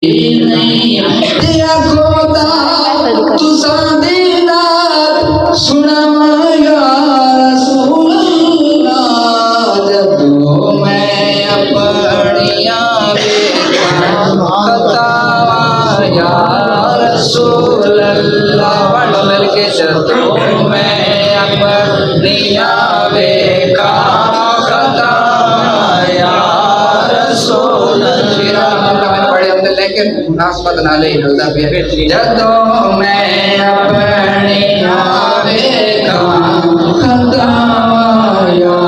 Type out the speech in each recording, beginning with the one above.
दिया खोता तुसा दीदार सुनावा या रसूल अल्लाह जदों मैं अपनियां बतावा या रसूल अल्लाह वड़ मिल के जदों मैं अपनियां वेखा लेकिन मुनासबत नाले हिलदा पे जदों मैं अपनी आवेगा खता या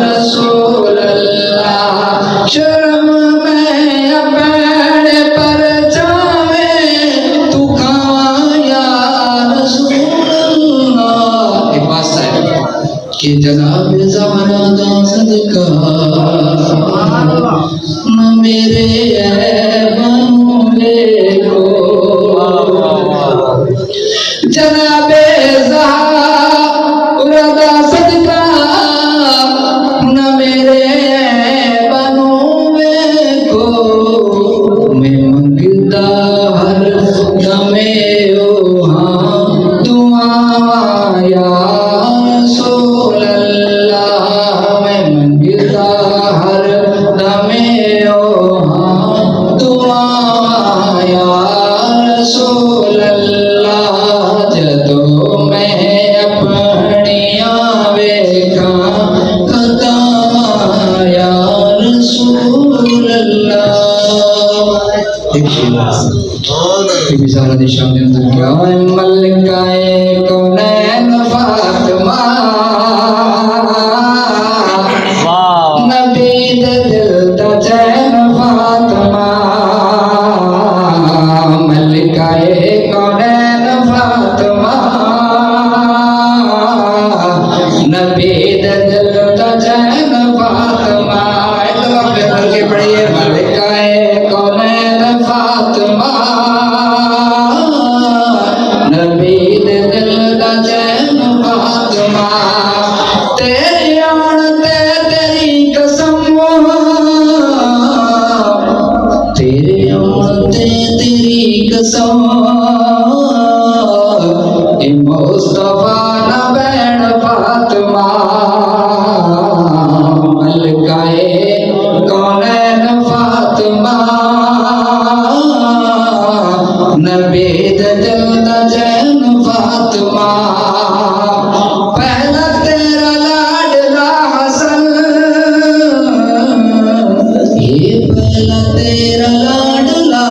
रसूल अल्लाह शर्म में अपने पर जावे तू खावा या रसूल अल्लाह। एक बात है कि जनाब ज़हरा दा सदका न मेरे जनाबे ज़हरा दा सदका न मेरे बनूवे को मैं मंगदा हर दमे ओ हाँ दुआ या रसूल अल्लाह मैं मंगदा हर दमे ओ हाँ दुआ या रसूल अल्लाह जदों मैं अपनियां वेखा खता या रसूल अल्लाह। एक मिसाल निशान दे अंदर क्या है मलकाए कौनैन फातिमा नबी दे दिल दा चैन फातिमा मलकाए कौनैन फातिमा नबी दे दिल दा चैन फातिमा। एक लफ्ज़ करके पढ़िए मलकाए कौनैन फातिमा नबी दे दिल दा चैन फातिमा। तेरे आन ते तेरी कसम तेरे आन ते तेरी कसम